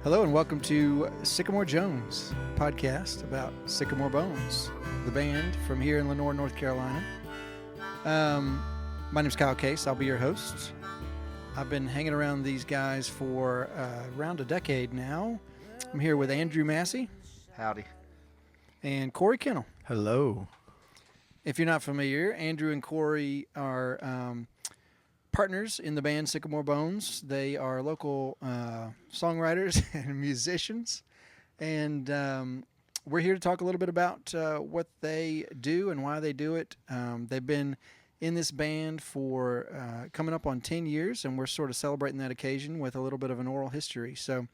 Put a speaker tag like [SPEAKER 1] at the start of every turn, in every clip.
[SPEAKER 1] Hello and welcome to Sycamore Jones podcast about Sycamore Bones, the band from here in Lenoir, North Carolina. My name's Kyle Case. I'll be your host. I've been hanging around these guys for around a decade now. I'm here with Andrew Massey.
[SPEAKER 2] Howdy.
[SPEAKER 1] And Cory Kennel.
[SPEAKER 3] Hello.
[SPEAKER 1] If you're not familiar, Andrew and Cory are partners in the band Sycamore Bones. They are local songwriters and musicians, and we're here to talk a little bit about what they do and why they do it. They've been in this band for coming up on 10 years, and we're sort of celebrating that occasion with a little bit of an oral history. So,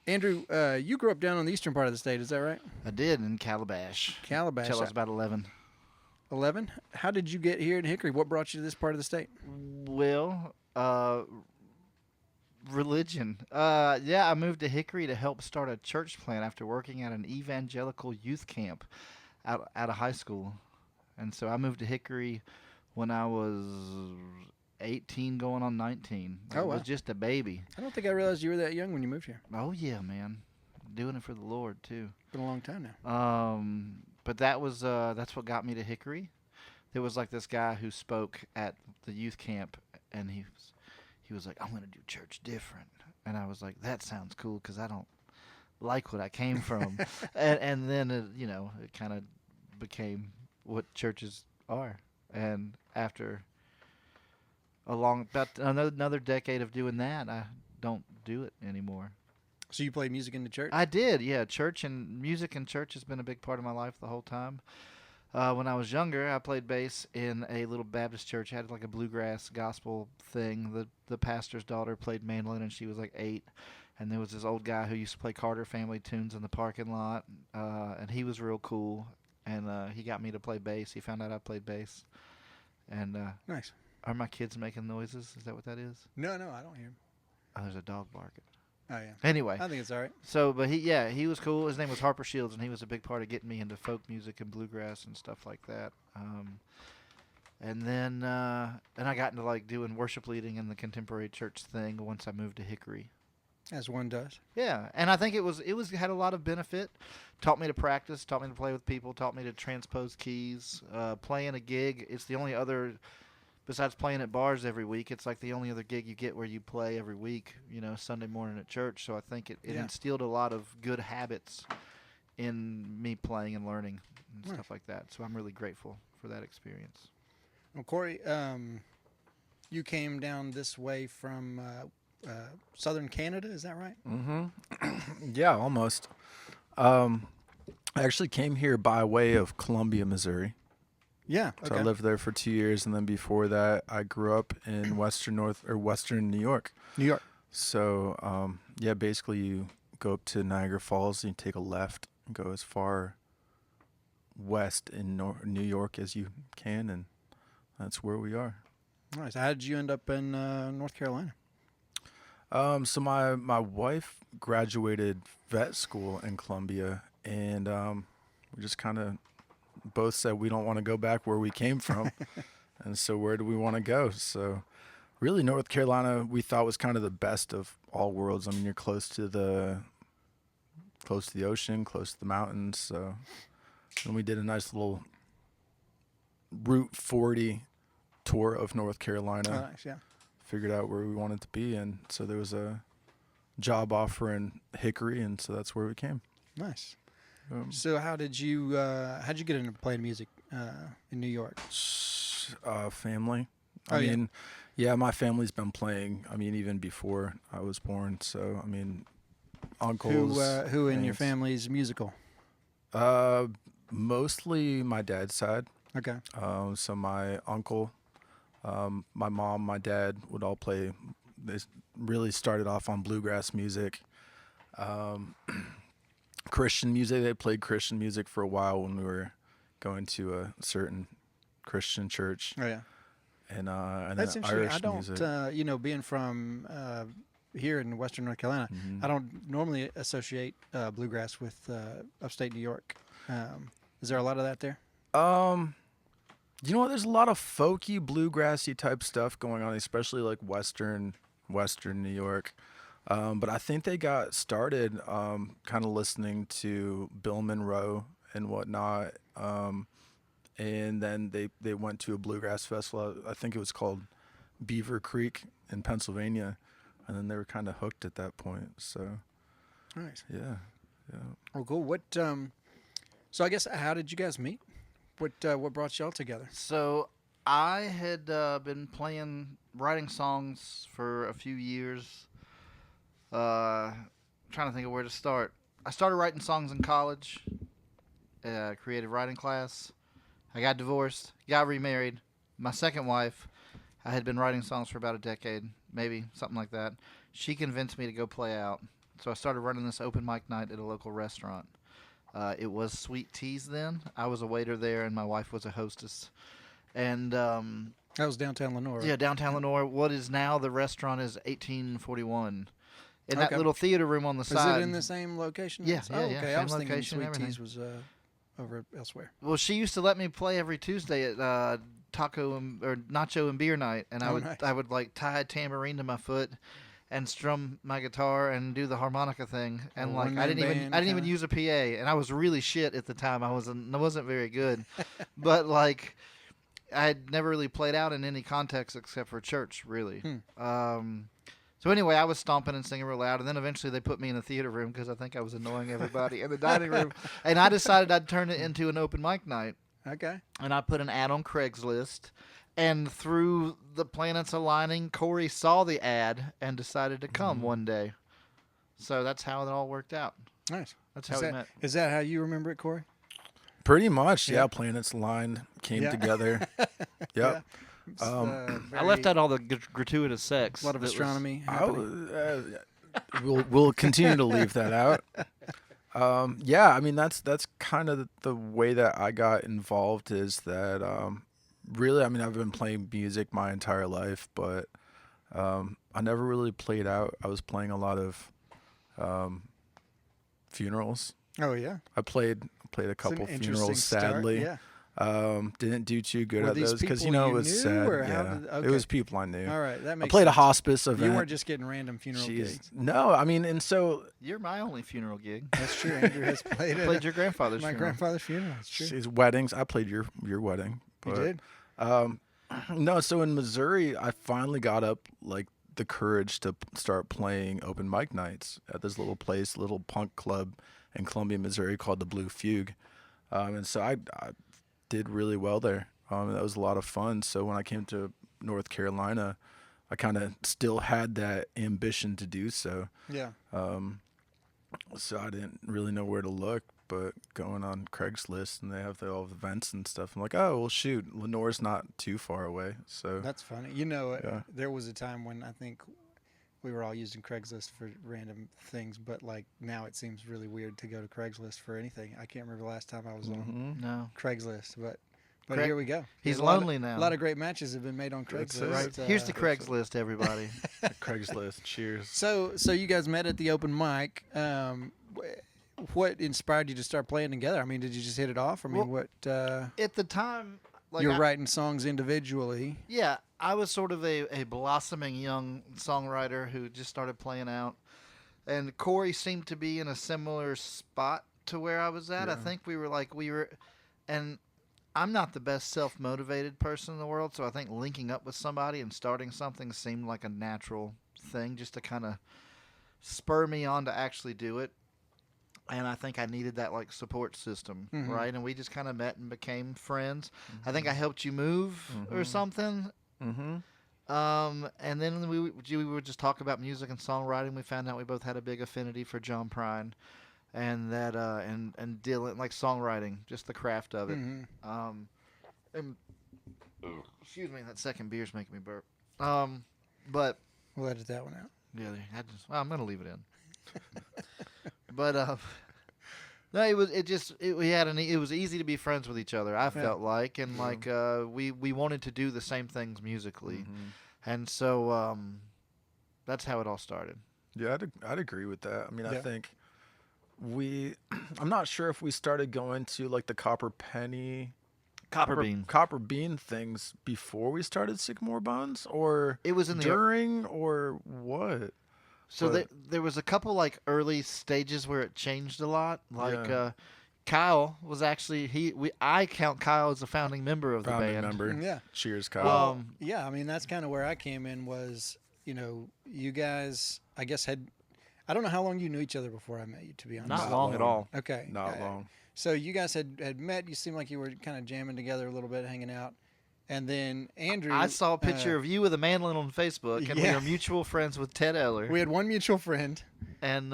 [SPEAKER 1] Andrew, you grew up down on the eastern part of the state, is that right?
[SPEAKER 2] I did in Calabash.
[SPEAKER 1] Calabash.
[SPEAKER 2] Until I was about 11.
[SPEAKER 1] 11? How did you get here in Hickory? What brought you to this part of the state?
[SPEAKER 2] Well, religion. I moved to Hickory to help start a church plant after working at an evangelical youth camp out of high school. And so I moved to Hickory when I was 18 going on 19. I was just a baby.
[SPEAKER 1] I don't think I realized you were that young when you moved here.
[SPEAKER 2] Oh, yeah, man. Doing it for the Lord, too.
[SPEAKER 1] Been a long time now.
[SPEAKER 2] But that's what got me to Hickory. There was like this guy who spoke at the youth camp, and he was like, "I'm gonna do church different," and I was like, "That sounds cool," because I don't like what I came from, and then it kind of became what churches are. And after about another decade of doing that, I don't do it anymore.
[SPEAKER 1] So you played music in the church?
[SPEAKER 2] I did, yeah. Church and music and church has been a big part of my life the whole time. When I was younger, I played bass in a little Baptist church. It had like a bluegrass gospel thing. The pastor's daughter played mandolin, and she was like 8. And there was this old guy who used to play Carter family tunes in the parking lot, and he was real cool. And he got me to play bass. He found out I played bass. And
[SPEAKER 1] nice.
[SPEAKER 2] Are my kids making noises? Is that what that is?
[SPEAKER 1] No, I don't hear him.
[SPEAKER 2] Oh, there's a dog barking.
[SPEAKER 1] Oh, yeah.
[SPEAKER 2] Anyway.
[SPEAKER 1] I think it's all right.
[SPEAKER 2] So, but he was cool. His name was Harper Shields, and he was a big part of getting me into folk music and bluegrass and stuff like that. And then I got into like doing worship leading and the contemporary church thing once I moved to Hickory.
[SPEAKER 1] As one does.
[SPEAKER 2] Yeah, and I think it had a lot of benefit. Taught me to practice, taught me to play with people, taught me to transpose keys. Playing a gig, it's the only other. Besides playing at bars every week, it's like the only other gig you get where you play every week, Sunday morning at church. So I think it instilled a lot of good habits in me playing and learning and stuff like that. So I'm really grateful for that experience.
[SPEAKER 1] Well, Cory, you came down this way from southern Canada, is that right?
[SPEAKER 3] Mm-hmm. Yeah, almost. I actually came here by way of Columbia, Missouri.
[SPEAKER 1] Yeah.
[SPEAKER 3] So I lived there for 2 years, and then before that, I grew up in western New York.
[SPEAKER 1] New York.
[SPEAKER 3] So, basically you go up to Niagara Falls, and you take a left and go as far west in New York as you can, and that's where we are.
[SPEAKER 1] Nice. How did you end up in North Carolina?
[SPEAKER 3] So my wife graduated vet school in Columbia, and we just kind of both said we don't want to go back where we came from. And so where do we want to go? So really North Carolina we thought was kind of the best of all worlds. I mean, you're close to the ocean, close to the mountains. So and we did a nice little Route 40 tour of North Carolina.
[SPEAKER 1] Oh, nice, yeah.
[SPEAKER 3] Figured out where we wanted to be, and so there was a job offer in Hickory, and so that's where we came.
[SPEAKER 1] Nice. So how did you get into playing music in New York?
[SPEAKER 3] Family.
[SPEAKER 1] I mean,
[SPEAKER 3] yeah, my family's been playing. I mean, even before I was born. So I mean, uncles.
[SPEAKER 1] Who in your family's musical?
[SPEAKER 3] Mostly my dad's side.
[SPEAKER 1] Okay.
[SPEAKER 3] So my uncle, my mom, my dad would all play. They really started off on bluegrass music. Christian music. They played Christian music for a while when we were going to a certain Christian church.
[SPEAKER 1] Oh, yeah.
[SPEAKER 3] And
[SPEAKER 1] that's
[SPEAKER 3] then
[SPEAKER 1] interesting.
[SPEAKER 3] Irish
[SPEAKER 1] I don't,
[SPEAKER 3] music.
[SPEAKER 1] Being from here in western North Carolina, I don't normally associate bluegrass with upstate New York. Is there a lot of that there?
[SPEAKER 3] You know what? There's a lot of folky, bluegrassy type stuff going on, especially like western New York. But I think they got started kind of listening to Bill Monroe and whatnot. And then they went to a bluegrass festival. I think it was called Beaver Creek in Pennsylvania. And then they were kind of hooked at that point. So,
[SPEAKER 1] Nice.
[SPEAKER 3] yeah.
[SPEAKER 1] Oh, cool. What? So I guess how did you guys meet? What brought y'all together?
[SPEAKER 2] So I had been writing songs for a few years. Trying to think of where to start. I started writing songs in college, creative writing class. I got divorced, got remarried. My second wife, I had been writing songs for about a decade, maybe something like that. She convinced me to go play out. So I started running this open mic night at a local restaurant. It was Sweet Tea's then. I was a waiter there, and my wife was a hostess. And
[SPEAKER 1] That was downtown Lenore.
[SPEAKER 2] yeah, downtown Lenore. What is now the restaurant is 1841. In that
[SPEAKER 1] Okay.
[SPEAKER 2] little theater room on the
[SPEAKER 1] Is
[SPEAKER 2] side.
[SPEAKER 1] it in the same location?
[SPEAKER 2] Yeah,
[SPEAKER 1] Oh,
[SPEAKER 2] yeah,
[SPEAKER 1] okay.
[SPEAKER 2] yeah.
[SPEAKER 1] I
[SPEAKER 2] Same
[SPEAKER 1] was thinking
[SPEAKER 2] location,
[SPEAKER 1] Sweet
[SPEAKER 2] everything.
[SPEAKER 1] Tea's was over elsewhere.
[SPEAKER 2] Well, she used to let me play every Tuesday at taco or nacho and beer night, and
[SPEAKER 1] Oh, nice.
[SPEAKER 2] I would like tie a tambourine to my foot and strum my guitar and do the harmonica thing, and
[SPEAKER 1] A
[SPEAKER 2] like
[SPEAKER 1] one-man
[SPEAKER 2] I didn't
[SPEAKER 1] band
[SPEAKER 2] even
[SPEAKER 1] kinda?
[SPEAKER 2] use a PA, and I was really shit at the time. I wasn't very good, but like I had never really played out in any context except for church, really. So anyway, I was stomping and singing real loud, and then eventually they put me in a theater room because I think I was annoying everybody in the dining room, and I decided I'd turn it into an open mic night.
[SPEAKER 1] Okay.
[SPEAKER 2] And I put an ad on Craigslist, and through the planets aligning, Cory saw the ad and decided to come one day. So that's how it all worked out.
[SPEAKER 1] Nice.
[SPEAKER 2] That's how we met.
[SPEAKER 1] Is that how you remember it, Cory?
[SPEAKER 3] Pretty much,
[SPEAKER 1] Yeah.
[SPEAKER 3] yeah. Planets aligned, came
[SPEAKER 1] Yeah.
[SPEAKER 3] together. Yep.
[SPEAKER 1] It's,
[SPEAKER 2] I left out all the gratuitous sex.
[SPEAKER 1] a lot of
[SPEAKER 2] that was-
[SPEAKER 1] astronomy.
[SPEAKER 3] I
[SPEAKER 1] happening.
[SPEAKER 3] we'll continue to leave that out. Yeah, I mean that's kind of the way that I got involved is that really, I mean I've been playing music my entire life, but I never really played out. I was playing a lot of funerals.
[SPEAKER 1] Oh yeah.
[SPEAKER 3] I played a
[SPEAKER 1] It's an
[SPEAKER 3] couple
[SPEAKER 1] interesting
[SPEAKER 3] funerals.
[SPEAKER 1] start,
[SPEAKER 3] Sadly,
[SPEAKER 1] Yeah.
[SPEAKER 3] Didn't do too good
[SPEAKER 1] Were
[SPEAKER 3] at
[SPEAKER 1] these
[SPEAKER 3] those because
[SPEAKER 1] people
[SPEAKER 3] it
[SPEAKER 1] you
[SPEAKER 3] was
[SPEAKER 1] knew,
[SPEAKER 3] sad.
[SPEAKER 1] or how
[SPEAKER 3] Yeah,
[SPEAKER 1] did-
[SPEAKER 3] it
[SPEAKER 1] okay.
[SPEAKER 3] was people I knew.
[SPEAKER 1] All right. That
[SPEAKER 3] I
[SPEAKER 1] makes
[SPEAKER 3] played a
[SPEAKER 1] sense.
[SPEAKER 3] hospice event.
[SPEAKER 1] You weren't just getting random funeral
[SPEAKER 3] Jeez.
[SPEAKER 1] gigs.
[SPEAKER 3] No, I mean, and so
[SPEAKER 2] You're my only funeral gig.
[SPEAKER 1] That's true. Andrew has played
[SPEAKER 2] I
[SPEAKER 1] at
[SPEAKER 2] played your grandfather's
[SPEAKER 1] my
[SPEAKER 2] funeral.
[SPEAKER 1] grandfather's funeral. That's true.
[SPEAKER 3] she's weddings. I played your wedding.
[SPEAKER 1] You
[SPEAKER 3] But,
[SPEAKER 1] did?
[SPEAKER 3] No, so in Missouri, I finally got up like the courage to start playing open mic nights at this little place, little punk club in Columbia, Missouri called the Blue Fugue. And so I did really well there. That was a lot of fun. So when I came to North Carolina, I kind of still had that ambition to do so.
[SPEAKER 1] Yeah.
[SPEAKER 3] So I didn't really know where to look, but going on Craigslist and they have all the events and stuff. I'm like, oh, well, shoot, Lenore's not too far away. So
[SPEAKER 1] That's funny. You know,
[SPEAKER 3] Yeah.
[SPEAKER 1] there was a time when I think we were all using Craigslist for random things, but like now it seems really weird to go to Craigslist for anything. I can't remember the last time I was on
[SPEAKER 2] No.
[SPEAKER 1] Craigslist, but
[SPEAKER 2] Craig-
[SPEAKER 1] here we go.
[SPEAKER 2] He's
[SPEAKER 1] A lot of-
[SPEAKER 2] lonely now.
[SPEAKER 1] A lot of great matches have been made on
[SPEAKER 3] That's
[SPEAKER 1] Craigslist.
[SPEAKER 3] it.
[SPEAKER 2] Right. Here's the Craigslist, everybody.
[SPEAKER 3] Craigslist, cheers.
[SPEAKER 1] So you guys met at the open mic. What inspired you to start playing together? I mean, did you just hit it off? I mean,
[SPEAKER 2] Well,
[SPEAKER 1] what?
[SPEAKER 2] At the time, like
[SPEAKER 1] You're
[SPEAKER 2] I-
[SPEAKER 1] writing songs individually.
[SPEAKER 2] Yeah, I was sort of a blossoming young songwriter who just started playing out. And Cory seemed to be in a similar spot to where I was at. I
[SPEAKER 3] Yeah.
[SPEAKER 2] think we were, and I'm not the best self-motivated person in the world, so I think linking up with somebody and starting something seemed like a natural thing just to kind of spur me on to actually do it. And I think I needed that like support system,
[SPEAKER 1] Mhm.
[SPEAKER 2] right? And we just kind of met and became friends. I think I helped you move or something.
[SPEAKER 3] Mm-hmm.
[SPEAKER 2] And then we would just talk about music and songwriting. We found out we both had a big affinity for John Prine, and that and Dylan, like songwriting, just the craft of it.
[SPEAKER 1] Mhm.
[SPEAKER 2] And, excuse me, that second beer's making me burp. But
[SPEAKER 1] We'll edit that one out.
[SPEAKER 2] yeah, I'm gonna leave it in. But no, it was easy to be friends with each other. I felt like, and like we wanted to do the same things musically, and so that's how it all started.
[SPEAKER 3] Yeah, I'd agree with that. I mean,
[SPEAKER 1] Yeah.
[SPEAKER 3] I think I'm not sure if we started going to like the Copper Bean things before we started Sycamore Bones, or
[SPEAKER 2] It was in the
[SPEAKER 3] during, or what?
[SPEAKER 2] So
[SPEAKER 3] But-
[SPEAKER 2] there was a couple like early stages where it changed a lot. Like
[SPEAKER 3] Yeah.
[SPEAKER 2] Kyle was actually I count Kyle as a founding member of the
[SPEAKER 3] Founding
[SPEAKER 2] band.
[SPEAKER 3] member.
[SPEAKER 1] Yeah.
[SPEAKER 3] Cheers, Kyle.
[SPEAKER 1] Well, yeah, I mean that's kind of where I came in was, you guys I guess I don't know how long you knew each other before I met you, to be honest.
[SPEAKER 2] Not long at all.
[SPEAKER 1] Okay.
[SPEAKER 3] Not long.
[SPEAKER 1] So you guys had met, you seemed like you were kind of jamming together a little bit, hanging out. And then Andrew
[SPEAKER 2] I saw a picture of you with a mandolin on Facebook, and we
[SPEAKER 1] yeah.
[SPEAKER 2] are mutual friends with Ted Eller.
[SPEAKER 1] we had one mutual friend
[SPEAKER 2] and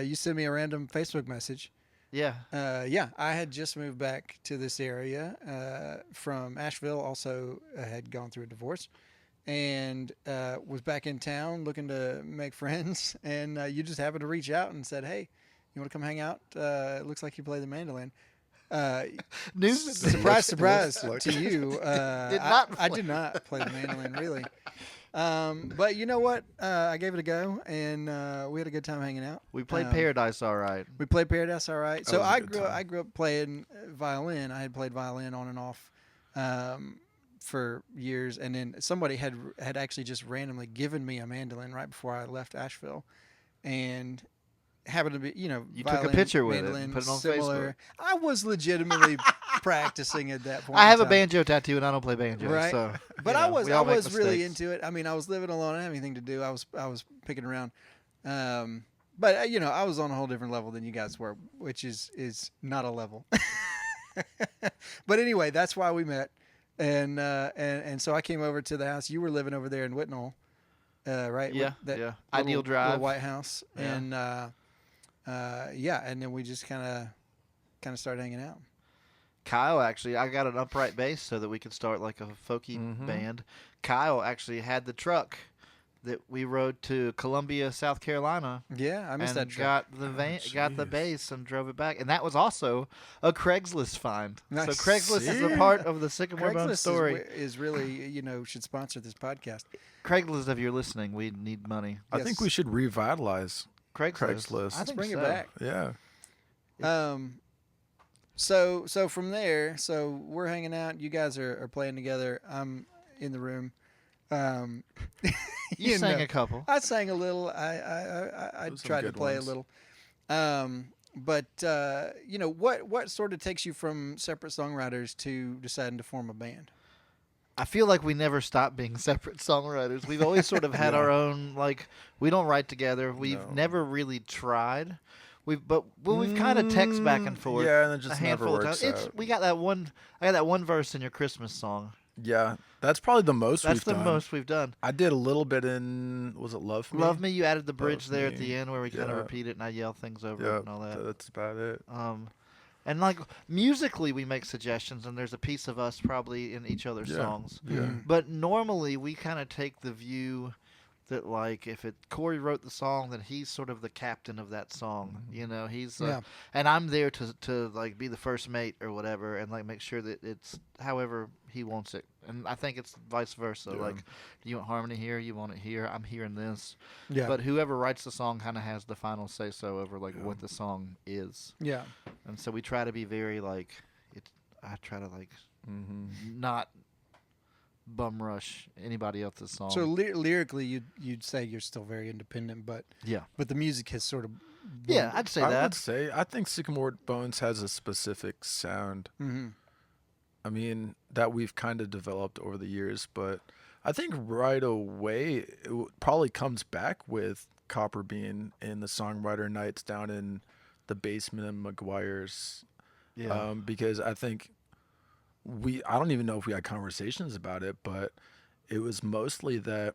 [SPEAKER 1] you sent me a random Facebook message.
[SPEAKER 2] yeah,
[SPEAKER 1] Yeah, I had just moved back to this area from Asheville. Also, had gone through a divorce, and was back in town looking to make friends. And you just happened to reach out and said, "Hey, you want to come hang out? It looks like you play the mandolin." Surprise, surprise
[SPEAKER 3] Look.
[SPEAKER 1] to you. I did not play the mandolin really. But you know what? I gave it a go, and we had a good time hanging out.
[SPEAKER 2] we played Paradise all right.
[SPEAKER 1] We played Paradise all right.
[SPEAKER 3] That
[SPEAKER 1] So
[SPEAKER 3] was a
[SPEAKER 1] I
[SPEAKER 3] good
[SPEAKER 1] grew
[SPEAKER 3] time.
[SPEAKER 1] I grew up playing violin. I had played violin on and off for years, and then somebody had actually just randomly given me a mandolin right before I left Asheville, and happened to be
[SPEAKER 2] You took a
[SPEAKER 1] violin,
[SPEAKER 2] picture with it and
[SPEAKER 1] mandolin,
[SPEAKER 2] put it on
[SPEAKER 1] similar. I was legitimately practicing at that point.
[SPEAKER 2] I have
[SPEAKER 1] in
[SPEAKER 2] a
[SPEAKER 1] time.
[SPEAKER 2] banjo tattoo, and I don't play banjo,
[SPEAKER 1] Right.
[SPEAKER 2] so
[SPEAKER 1] But
[SPEAKER 2] you
[SPEAKER 1] I
[SPEAKER 2] know,
[SPEAKER 1] was
[SPEAKER 2] we all make
[SPEAKER 1] really
[SPEAKER 2] mistakes.
[SPEAKER 1] into it. I mean, I was living alone. I didn't have anything to do. I was picking around. But I was on a whole different level than you guys were, which is not a level. But anyway, that's why we met, and so I came over to the house. You were living over there in Whitnall, right?
[SPEAKER 2] Yeah,
[SPEAKER 1] That
[SPEAKER 2] yeah.
[SPEAKER 1] little-
[SPEAKER 2] Ideal Drive.
[SPEAKER 1] little white house,
[SPEAKER 2] Yeah.
[SPEAKER 1] and and then we just kind of started hanging out.
[SPEAKER 2] Kyle actually, I got an upright bass so that we could start like a folky
[SPEAKER 3] Mhm.
[SPEAKER 2] band. Kyle actually had the truck that we rode to Columbia, South Carolina,
[SPEAKER 1] Yeah, I missed
[SPEAKER 2] and
[SPEAKER 1] that truck.
[SPEAKER 2] got the got the
[SPEAKER 3] jeez.
[SPEAKER 2] bass and drove it back, and that was also a Craigslist find.
[SPEAKER 1] Nice.
[SPEAKER 2] So Craigslist is a
[SPEAKER 3] See?
[SPEAKER 2] part of the Sycamore Bones
[SPEAKER 1] Craigslist
[SPEAKER 2] story.
[SPEAKER 1] is really should sponsor this podcast.
[SPEAKER 2] Craigslist, if you're listening, we need money.
[SPEAKER 3] I think we should revitalize.
[SPEAKER 2] I
[SPEAKER 3] Craigslist.
[SPEAKER 1] Let's
[SPEAKER 2] think
[SPEAKER 1] bring
[SPEAKER 2] so.
[SPEAKER 1] it back.
[SPEAKER 3] Yeah.
[SPEAKER 1] So from there, so we're hanging out. You guys are playing together. I'm in the room.
[SPEAKER 2] You sang a couple.
[SPEAKER 1] I sang a little. I
[SPEAKER 3] Those are
[SPEAKER 1] tried to
[SPEAKER 3] good
[SPEAKER 1] play
[SPEAKER 3] ones.
[SPEAKER 1] a little. But what sort of takes you from separate songwriters to deciding to form a band?
[SPEAKER 2] I feel like we never stopped being separate songwriters. We've always sort of had
[SPEAKER 3] Yeah.
[SPEAKER 2] our own, like, we don't write together. We've
[SPEAKER 3] No.
[SPEAKER 2] never really tried. We've kind of text back and forth.
[SPEAKER 3] Yeah, and it
[SPEAKER 2] a
[SPEAKER 3] just never
[SPEAKER 2] handful of
[SPEAKER 3] works
[SPEAKER 2] times.
[SPEAKER 3] out.
[SPEAKER 2] We got that one. I got that one verse in your Christmas song.
[SPEAKER 3] Yeah, that's probably the most
[SPEAKER 2] That's
[SPEAKER 3] we've
[SPEAKER 2] the
[SPEAKER 3] done.
[SPEAKER 2] most we've done.
[SPEAKER 3] I did a little bit in, was it Love Me?
[SPEAKER 2] Love Me. You added the bridge
[SPEAKER 3] Love
[SPEAKER 2] there at
[SPEAKER 3] Me.
[SPEAKER 2] the end where we kind of
[SPEAKER 3] Yeah.
[SPEAKER 2] repeat it and I yell things over it
[SPEAKER 3] Yeah,
[SPEAKER 2] and all that.
[SPEAKER 3] that's about it.
[SPEAKER 2] And like musically, we make suggestions, and there's a piece of us probably in each other's
[SPEAKER 3] Yeah.
[SPEAKER 2] songs.
[SPEAKER 3] Yeah.
[SPEAKER 1] Mhm.
[SPEAKER 2] But normally, we kind of take the view that like if Corey wrote the song, then he's sort of the captain of that song. You know, he's
[SPEAKER 1] Yeah.
[SPEAKER 2] and I'm there to like be the first mate or whatever, and like make sure that it's however he wants it. And I think it's vice versa.
[SPEAKER 3] Yeah.
[SPEAKER 2] Like, you want harmony here, you want it here. I'm hearing this.
[SPEAKER 1] Yeah.
[SPEAKER 2] But whoever writes the song kind of has the final say so over like
[SPEAKER 3] Yeah.
[SPEAKER 2] what the song is.
[SPEAKER 1] yeah.
[SPEAKER 2] And so we try to be very like I try to like
[SPEAKER 3] Mm-hmm.
[SPEAKER 2] not bum rush anybody else's song.
[SPEAKER 1] So lyrically, you'd say you're still very independent, but
[SPEAKER 2] yeah,
[SPEAKER 1] the music has sort of
[SPEAKER 2] yeah, I'd say
[SPEAKER 3] I
[SPEAKER 2] that.
[SPEAKER 3] would say, I think Sycamore Bones has a specific sound.
[SPEAKER 1] hmm
[SPEAKER 3] I mean, that we've kind of developed over the years, but I think right away it probably comes back with Copper Bean and the songwriter nights down in the basement of McGuire's.
[SPEAKER 2] Yeah,
[SPEAKER 3] Because I think I don't even know if we had conversations about it, but it was mostly that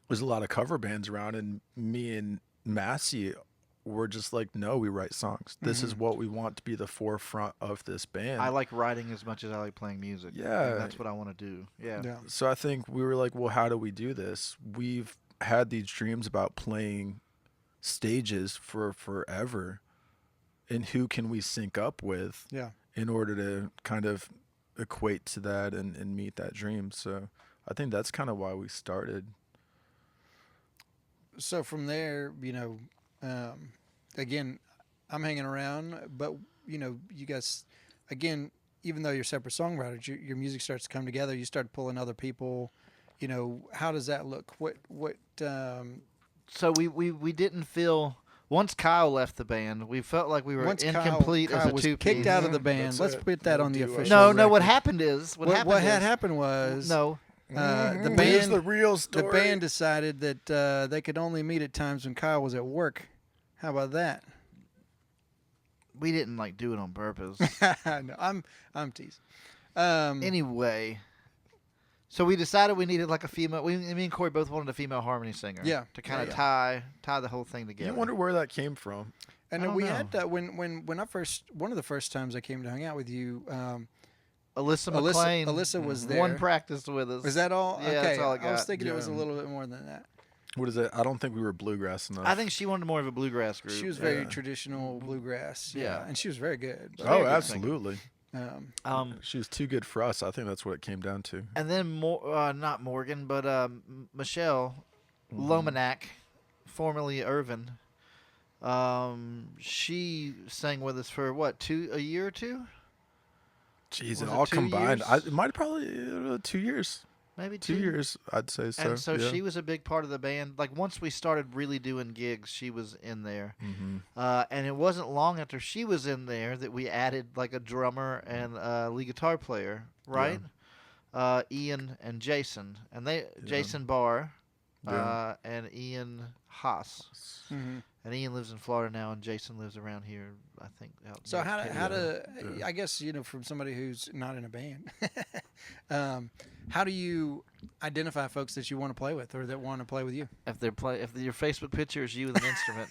[SPEAKER 3] there's a lot of cover bands around, and me and Massey were just like, no, we write songs. This is what we want to be the forefront of this band.
[SPEAKER 2] I like writing as much as I like playing music.
[SPEAKER 3] Yeah.
[SPEAKER 2] and that's what I want to do. Yeah.
[SPEAKER 1] Yeah.
[SPEAKER 3] So I think we were like, well, how do we do this? We've had these dreams about playing stages for forever, and who can we sync up with
[SPEAKER 1] Yeah.
[SPEAKER 3] in order to kind of equate to that and meet that dream. So I think that's kind of why we started.
[SPEAKER 1] So from there, again, I'm hanging around, but you guys, again, even though you're separate songwriters, your music starts to come together. You start pulling other people. How does that look? What
[SPEAKER 2] so we didn't feel. Once Kyle left the band, we felt like we were
[SPEAKER 1] Once
[SPEAKER 2] incomplete
[SPEAKER 1] Kyle
[SPEAKER 2] as a
[SPEAKER 1] was
[SPEAKER 2] two-piece.
[SPEAKER 1] kicked out of the band.
[SPEAKER 3] That's
[SPEAKER 1] Let's
[SPEAKER 3] it.
[SPEAKER 1] put that
[SPEAKER 3] No
[SPEAKER 1] on the
[SPEAKER 3] duo.
[SPEAKER 1] official.
[SPEAKER 2] No. What
[SPEAKER 1] record.
[SPEAKER 2] happened is what
[SPEAKER 1] What had
[SPEAKER 2] is-
[SPEAKER 1] happened was
[SPEAKER 2] No,
[SPEAKER 1] the
[SPEAKER 3] Here's
[SPEAKER 1] band
[SPEAKER 3] the real story.
[SPEAKER 1] the band decided that they could only meet at times when Kyle was at work. How about that?
[SPEAKER 2] we didn't like do it on purpose.
[SPEAKER 1] No, I'm teasing.
[SPEAKER 2] Anyway, so we decided we needed like a female. Me and Cory both wanted a female harmony singer.
[SPEAKER 1] Yeah.
[SPEAKER 2] To kind of
[SPEAKER 1] Yeah.
[SPEAKER 2] tie the whole thing together.
[SPEAKER 3] You wonder where that came from.
[SPEAKER 1] And
[SPEAKER 2] I don't
[SPEAKER 1] we
[SPEAKER 2] know.
[SPEAKER 1] had when I first one of the first times I came to hang out with you.
[SPEAKER 2] Alyssa McClain.
[SPEAKER 1] Alyssa was there.
[SPEAKER 2] One practiced with us.
[SPEAKER 1] Was that all?
[SPEAKER 2] Yeah,
[SPEAKER 1] okay.
[SPEAKER 2] that's all I
[SPEAKER 1] I
[SPEAKER 2] got.
[SPEAKER 1] was thinking it was a
[SPEAKER 3] Yeah.
[SPEAKER 1] little bit more than that.
[SPEAKER 3] What is it? I don't think we were bluegrass enough.
[SPEAKER 2] I think she wanted more of a bluegrass group.
[SPEAKER 1] She was very
[SPEAKER 3] Yeah.
[SPEAKER 1] traditional bluegrass.
[SPEAKER 2] Yeah.
[SPEAKER 1] And she was very good.
[SPEAKER 2] Very
[SPEAKER 3] Oh,
[SPEAKER 2] good
[SPEAKER 3] absolutely.
[SPEAKER 2] singer.
[SPEAKER 3] She was too good for us. I think that's what it came down to.
[SPEAKER 2] And then not Morgan, but Michelle Lomanak, formerly Irvin. She sang with us for what, a year or two?
[SPEAKER 3] Jeez,
[SPEAKER 2] Was
[SPEAKER 3] and
[SPEAKER 2] it
[SPEAKER 3] all
[SPEAKER 2] 2
[SPEAKER 3] combined,
[SPEAKER 2] years?
[SPEAKER 3] it might probably 2 years.
[SPEAKER 2] Maybe
[SPEAKER 3] 2 years, I'd say so.
[SPEAKER 2] And so
[SPEAKER 3] yeah.
[SPEAKER 2] she was a big part of the band. Like once we started really doing gigs, she was in there.
[SPEAKER 3] Mhm.
[SPEAKER 2] And it wasn't long after she was in there that we added like a drummer and a lead guitar player, right? Ian and Jason, and Jason Barr,
[SPEAKER 3] Yeah.
[SPEAKER 2] and Ian Haas.
[SPEAKER 1] Mhm.
[SPEAKER 2] And Ian lives in Florida now, and Jason lives around here, I think. Out
[SPEAKER 1] So
[SPEAKER 2] near
[SPEAKER 1] how
[SPEAKER 2] Tennessee.
[SPEAKER 1] to
[SPEAKER 3] Yeah.
[SPEAKER 1] I guess from somebody who's not in a band, how do you identify folks that you want to play with or that want to play with you?
[SPEAKER 2] if your Facebook picture is you with an instrument,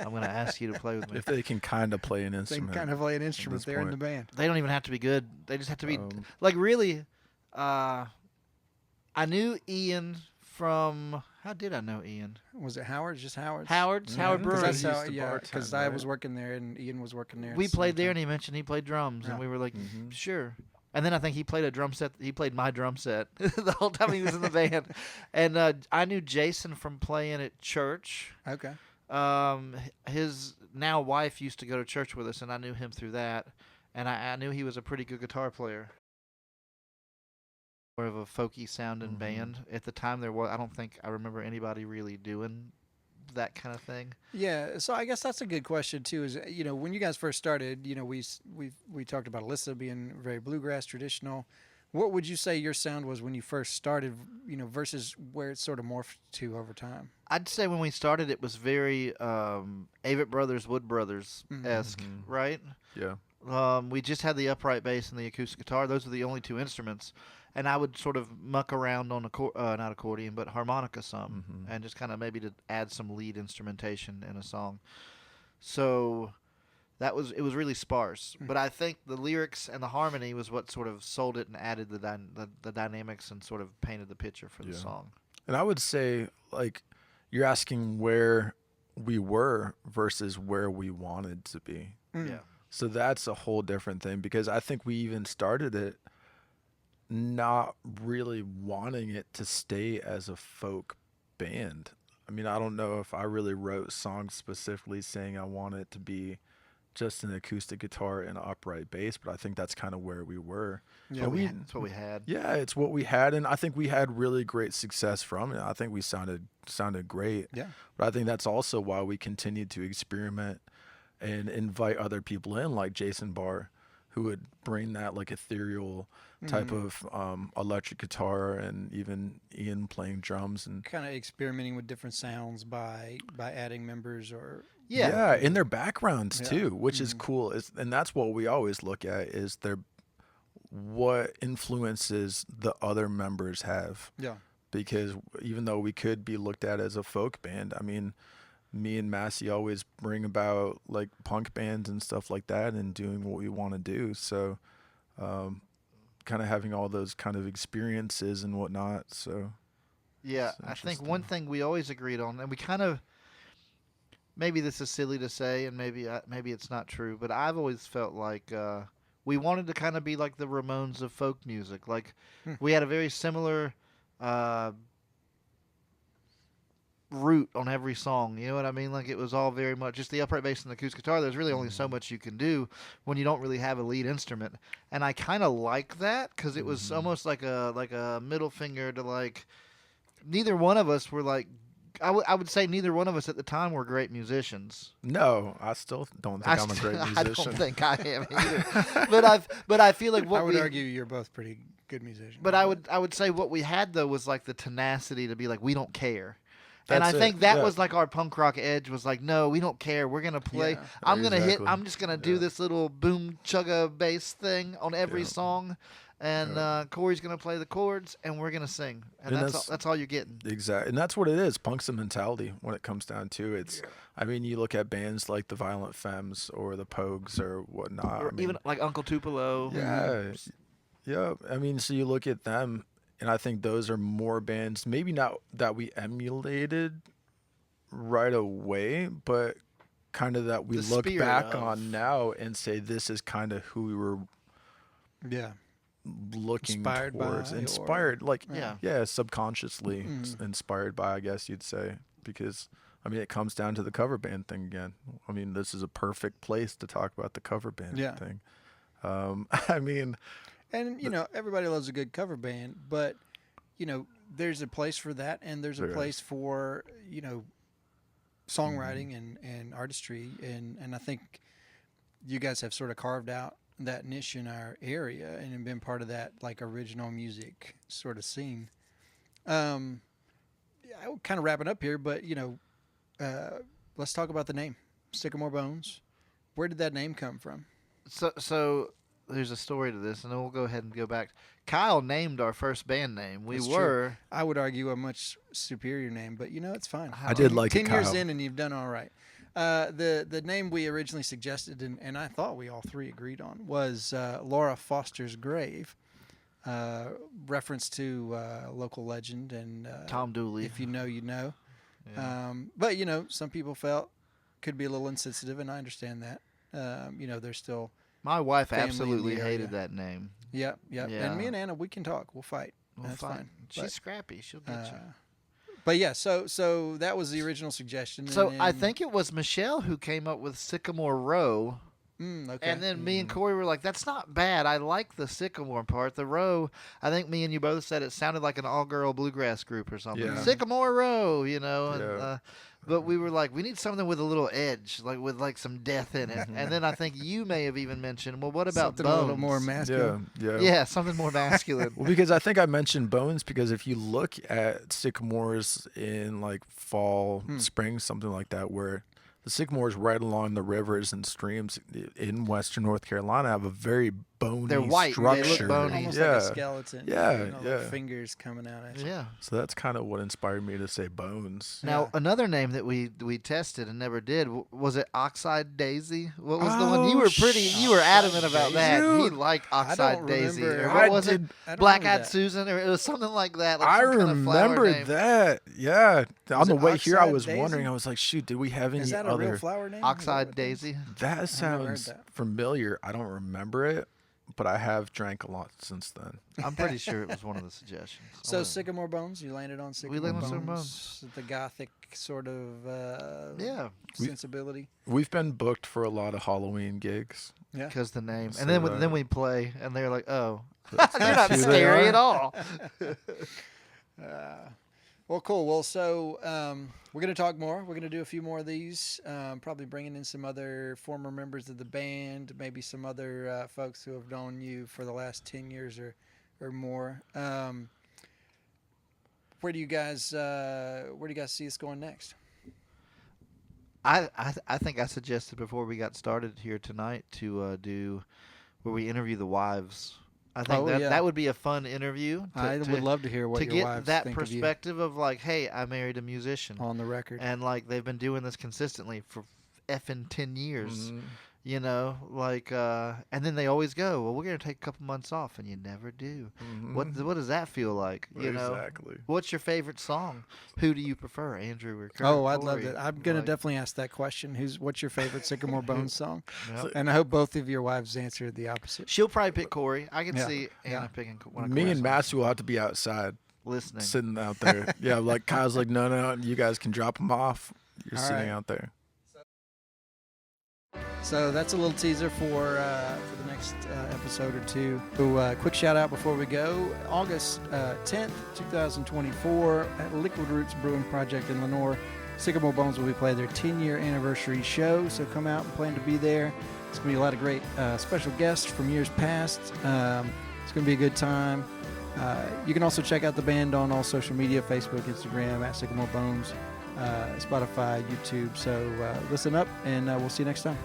[SPEAKER 2] I'm going to ask you to play with me.
[SPEAKER 3] If they can kind of play an
[SPEAKER 1] They
[SPEAKER 3] instrument.
[SPEAKER 1] can kind of play an instrument
[SPEAKER 3] this
[SPEAKER 1] there in the
[SPEAKER 3] point.
[SPEAKER 1] band.
[SPEAKER 2] They don't even have to be good. They just have to be
[SPEAKER 3] Um,
[SPEAKER 2] really. I knew Ian from. How did I know Ian?
[SPEAKER 1] Was it Howard? Just Howard.
[SPEAKER 2] Howard
[SPEAKER 3] Yeah,
[SPEAKER 2] Brewer.
[SPEAKER 1] Because that's
[SPEAKER 3] He used
[SPEAKER 1] how,
[SPEAKER 3] to
[SPEAKER 1] yeah.
[SPEAKER 3] bartend,
[SPEAKER 1] Because I
[SPEAKER 3] right?
[SPEAKER 1] was working there and Ian was working there. at
[SPEAKER 2] We
[SPEAKER 1] the same
[SPEAKER 2] played there,
[SPEAKER 1] time.
[SPEAKER 2] and he mentioned he played drums, and
[SPEAKER 1] Yeah.
[SPEAKER 2] we were like,
[SPEAKER 3] Mhm.
[SPEAKER 2] sure. And then I think he played a drum set. He played my drum set the whole time he was in the band. And I knew Jason from playing at church.
[SPEAKER 1] Okay.
[SPEAKER 2] His now wife used to go to church with us, and I knew him through that. And I knew he was a pretty good guitar player. More of a folky sounding
[SPEAKER 3] Mhm.
[SPEAKER 2] band at the time. I don't think I remember anybody really doing that kind of thing.
[SPEAKER 1] Yeah, so I guess that's a good question too. Is when you guys first started, we talked about Alyssa being very bluegrass traditional. What would you say your sound was when you first started? Versus where it sort of morphed to over time.
[SPEAKER 2] I'd say when we started, it was very Avett Brothers, Wood Brothers esque,
[SPEAKER 3] Mhm.
[SPEAKER 2] right?
[SPEAKER 3] Yeah.
[SPEAKER 2] We just had the upright bass and the acoustic guitar. Those were the only two instruments. And I would sort of muck around on not accordion, but harmonica some,
[SPEAKER 3] Mhm.
[SPEAKER 2] and just kind of maybe to add some lead instrumentation in a song. So it was really sparse. But I think the lyrics and the harmony was what sort of sold it and added the dynamics and sort of painted the picture for the
[SPEAKER 3] Yeah.
[SPEAKER 2] song.
[SPEAKER 3] And I would say, like, you're asking where we were versus where we wanted to be.
[SPEAKER 1] Mm.
[SPEAKER 2] Yeah.
[SPEAKER 3] So that's a whole different thing because I think we even started it not really wanting it to stay as a folk band. I mean, I don't know if I really wrote songs specifically saying I want it to be just an acoustic guitar and an upright bass, but I think that's kind of where we were.
[SPEAKER 1] Yeah,
[SPEAKER 3] But
[SPEAKER 2] That's what we had.
[SPEAKER 3] Yeah, it's what we had, and I think we had really great success from it. I think we sounded great.
[SPEAKER 1] Yeah.
[SPEAKER 3] But I think that's also why we continued to experiment and invite other people in, like Jason Barr, who would bring that like ethereal type of electric guitar, and even Ian playing drums and
[SPEAKER 1] kind of experimenting with different sounds by adding members or
[SPEAKER 2] Yeah.
[SPEAKER 3] in their backgrounds
[SPEAKER 1] Yeah.
[SPEAKER 3] too, which is cool. And that's what we always look at is what influences the other members have.
[SPEAKER 1] yeah.
[SPEAKER 3] Because even though we could be looked at as a folk band, I mean, me and Massey always bring about like punk bands and stuff like that and doing what we want to do. So kind of having all those kind of experiences and whatnot. So
[SPEAKER 2] Yeah,
[SPEAKER 3] It's
[SPEAKER 2] I think
[SPEAKER 3] interesting.
[SPEAKER 2] one thing we always agreed on, and we kind of, maybe this is silly to say, and maybe it's not true, but I've always felt like we wanted to kind of be like the Ramones of folk music. Like we had a very similar root on every song. You know what I mean? Like it was all very much just the upright bass and the acoustic guitar. There's really only so much you can do when you don't really have a lead instrument, and I kind of like that because it was almost like a middle finger to like. Neither one of us were like I would say neither one of us at the time were great musicians.
[SPEAKER 3] No, I still don't think I'm a great musician.
[SPEAKER 2] I don't think I am either. but I feel like what
[SPEAKER 1] I would
[SPEAKER 2] we
[SPEAKER 1] argue you're both pretty good musicians.
[SPEAKER 2] But I would say what we had though was like the tenacity to be like, we don't care. And
[SPEAKER 3] That's
[SPEAKER 2] I
[SPEAKER 3] it,
[SPEAKER 2] think that
[SPEAKER 3] yeah.
[SPEAKER 2] was like our punk rock edge was like, no, we don't care. We're gonna play.
[SPEAKER 1] Yeah,
[SPEAKER 2] I'm gonna hit.
[SPEAKER 3] exactly.
[SPEAKER 2] I'm just gonna do
[SPEAKER 3] Yeah.
[SPEAKER 2] this little boom chugga bass thing on every
[SPEAKER 3] Yeah.
[SPEAKER 2] song, and Corey's gonna play the chords, and we're gonna sing. And
[SPEAKER 3] And
[SPEAKER 2] that's all you're getting.
[SPEAKER 3] Exactly, and that's what it is. Punk's a mentality when it comes down to it. I mean, you look at bands like the Violent Femmes or the Pogues or whatnot.
[SPEAKER 2] Or
[SPEAKER 3] I mean,
[SPEAKER 2] even like Uncle Tupelo.
[SPEAKER 3] yeah, yeah. I mean, so you look at them, and I think those are more bands. Maybe not that we emulated right away, but kind of that we
[SPEAKER 2] The
[SPEAKER 3] look
[SPEAKER 2] spirit
[SPEAKER 3] back
[SPEAKER 2] of-
[SPEAKER 3] on now and say this is kind of who we were
[SPEAKER 1] yeah,
[SPEAKER 3] looking
[SPEAKER 1] Inspired by
[SPEAKER 3] towards.
[SPEAKER 1] or-
[SPEAKER 3] Inspired, like
[SPEAKER 2] Yeah.
[SPEAKER 3] subconsciously inspired by, I guess you'd say, because I mean it comes down to the cover band thing again. I mean, this is a perfect place to talk about the cover band
[SPEAKER 1] Yeah.
[SPEAKER 3] thing. I mean,
[SPEAKER 1] and everybody loves a good cover band, but there's a place for that, and there's a
[SPEAKER 3] There
[SPEAKER 1] place for songwriting and artistry, and I think you guys have sort of carved out that niche in our area and have been part of that like original music sort of scene. I will kind of wrap it up here, but let's talk about the name Sycamore Bones. Where did that name come from?
[SPEAKER 2] So there's a story to this, and then we'll go ahead and go back. Kyle named our first band name. We
[SPEAKER 1] That's
[SPEAKER 2] were.
[SPEAKER 1] true. I would argue a much superior name, but it's fine.
[SPEAKER 3] I did like it,
[SPEAKER 1] 10 years
[SPEAKER 3] Kyle.
[SPEAKER 1] in, and you've done all right. The name we originally suggested, and I thought we all three agreed on, was Laura Foster's Grave, reference to local legend and
[SPEAKER 2] Tom Dooley.
[SPEAKER 1] If you know, you know.
[SPEAKER 2] Yeah.
[SPEAKER 1] But some people felt could be a little insensitive, and I understand that. They're still.
[SPEAKER 2] My wife
[SPEAKER 1] family in
[SPEAKER 2] absolutely
[SPEAKER 1] the area.
[SPEAKER 2] hated that name.
[SPEAKER 1] Yep.
[SPEAKER 2] Yeah.
[SPEAKER 1] And me and Anna, we can talk. We'll fight.
[SPEAKER 2] Well,
[SPEAKER 1] That's fine.
[SPEAKER 2] She's
[SPEAKER 1] But,
[SPEAKER 2] scrappy. She'll get you.
[SPEAKER 1] But yeah, so that was the original suggestion.
[SPEAKER 2] So
[SPEAKER 1] and
[SPEAKER 2] I
[SPEAKER 1] then-
[SPEAKER 2] think it was Michelle who came up with Sycamore Row.
[SPEAKER 1] Okay.
[SPEAKER 2] And then me and Corey were like, that's not bad. I like the Sycamore part. The Row, I think me and you both said it sounded like an all-girl bluegrass group or something.
[SPEAKER 3] Yeah.
[SPEAKER 2] Sycamore Row, And,
[SPEAKER 3] Yeah.
[SPEAKER 2] but we were like, we need something with a little edge, like with like some death in it. And then I think you may have even mentioned, well, what about
[SPEAKER 1] something
[SPEAKER 2] Bones?
[SPEAKER 1] a little more masculine.
[SPEAKER 3] Yeah.
[SPEAKER 2] Yeah, something more masculine.
[SPEAKER 3] Well, because I think I mentioned Bones because if you look at sycamores in like fall, spring, something like that, where the sycamores right along the rivers and streams in western North Carolina have a very bony
[SPEAKER 2] They're white. They look
[SPEAKER 3] structure.
[SPEAKER 2] bony.
[SPEAKER 1] Almost
[SPEAKER 3] yeah.
[SPEAKER 1] like a skeleton.
[SPEAKER 3] Yeah,
[SPEAKER 1] like
[SPEAKER 3] yeah.
[SPEAKER 1] fingers coming out at you.
[SPEAKER 2] Yeah.
[SPEAKER 3] So that's kind of what inspired me to say Bones.
[SPEAKER 2] Now,
[SPEAKER 1] Yeah.
[SPEAKER 2] another name that we tested and never did, was it Oxide Daisy? What was the one? You were you were adamant about that. He
[SPEAKER 3] Shoot.
[SPEAKER 2] liked
[SPEAKER 1] I
[SPEAKER 2] Oxide
[SPEAKER 1] don't
[SPEAKER 2] Daisy.
[SPEAKER 1] remember.
[SPEAKER 2] Or what
[SPEAKER 3] I
[SPEAKER 2] was it?
[SPEAKER 3] did-
[SPEAKER 1] I don't
[SPEAKER 2] Black
[SPEAKER 1] remember
[SPEAKER 2] Eyed
[SPEAKER 1] that.
[SPEAKER 2] Susan, or it was something like that. Like
[SPEAKER 3] I
[SPEAKER 2] some kind of flower
[SPEAKER 3] remember
[SPEAKER 2] name.
[SPEAKER 3] that. Yeah. On
[SPEAKER 1] it
[SPEAKER 3] the way here, I
[SPEAKER 1] Oxide
[SPEAKER 3] was
[SPEAKER 1] Daisy?
[SPEAKER 3] wondering. I was like, shoot, did we have any
[SPEAKER 1] Is that a
[SPEAKER 3] other?
[SPEAKER 1] real flower name?
[SPEAKER 2] Oxide Daisy.
[SPEAKER 3] That
[SPEAKER 1] never heard
[SPEAKER 3] sounds
[SPEAKER 1] that.
[SPEAKER 3] familiar. I don't remember it, but I have drank a lot since then.
[SPEAKER 2] I'm pretty sure it was one of the suggestions.
[SPEAKER 1] So Sycamore Bones, you landed on Sycamore
[SPEAKER 2] landed on
[SPEAKER 1] Bones.
[SPEAKER 2] Sycamore
[SPEAKER 1] The gothic sort of
[SPEAKER 2] Yeah,
[SPEAKER 1] sensibility.
[SPEAKER 3] We've been booked for a lot of Halloween gigs.
[SPEAKER 1] Yeah.
[SPEAKER 2] because the name.
[SPEAKER 3] So
[SPEAKER 2] And then
[SPEAKER 3] that-
[SPEAKER 2] then we play, and they're like, oh,
[SPEAKER 3] That's
[SPEAKER 2] you're not
[SPEAKER 3] who they
[SPEAKER 2] scary
[SPEAKER 3] are.
[SPEAKER 2] at all.
[SPEAKER 1] Well, cool. Well, so we're going to talk more. We're going to do a few more of these, probably bringing in some other former members of the band, maybe some other folks who have known you for the last 10 years or more. Where do you guys see us going next?
[SPEAKER 2] I think I suggested before we got started here tonight to do where we interview the wives. I think that would be a fun interview.
[SPEAKER 1] I would love to hear what
[SPEAKER 2] to
[SPEAKER 1] your
[SPEAKER 2] get
[SPEAKER 1] wives
[SPEAKER 2] that
[SPEAKER 1] think
[SPEAKER 2] perspective of like, hey, I married a musician,
[SPEAKER 1] of you on the record.
[SPEAKER 2] and like they've been doing this consistently for effing 10 years.
[SPEAKER 3] Mhm.
[SPEAKER 2] And then they always go, well, we're gonna take a couple months off, and you never do.
[SPEAKER 3] Mhm.
[SPEAKER 2] What does that feel like?
[SPEAKER 3] Exactly.
[SPEAKER 2] What's your favorite song? Who do you prefer, Andrew or
[SPEAKER 1] Oh, I'd love
[SPEAKER 2] Corey?
[SPEAKER 1] that. I'm gonna
[SPEAKER 2] Like,
[SPEAKER 1] definitely ask that question. What's your favorite Sycamore Bones song?
[SPEAKER 2] yep.
[SPEAKER 1] And I hope both of your wives answered the opposite.
[SPEAKER 2] She'll probably pick Corey. I can
[SPEAKER 1] Yeah,
[SPEAKER 2] see Anna
[SPEAKER 1] yeah.
[SPEAKER 2] picking one of
[SPEAKER 3] Me
[SPEAKER 2] Corey's
[SPEAKER 3] and Massey will have to be outside,
[SPEAKER 2] listening.
[SPEAKER 3] sitting out there. Yeah, like Kyle's like, no, you guys can drop them off. You're
[SPEAKER 1] All
[SPEAKER 3] sitting
[SPEAKER 1] right.
[SPEAKER 3] out there.
[SPEAKER 1] So that's a little teaser for the next episode or two. So, quick shout out before we go. August 10th, 2024 at Liquid Roots Brewing Project in Lenore, Sycamore Bones will be playing their 10-year anniversary show. So come out and plan to be there. It's going to be a lot of great special guests from years past. It's going to be a good time. You can also check out the band on all social media, Facebook, Instagram, at Sycamore Bones, Spotify, YouTube. So listen up, and we'll see you next time.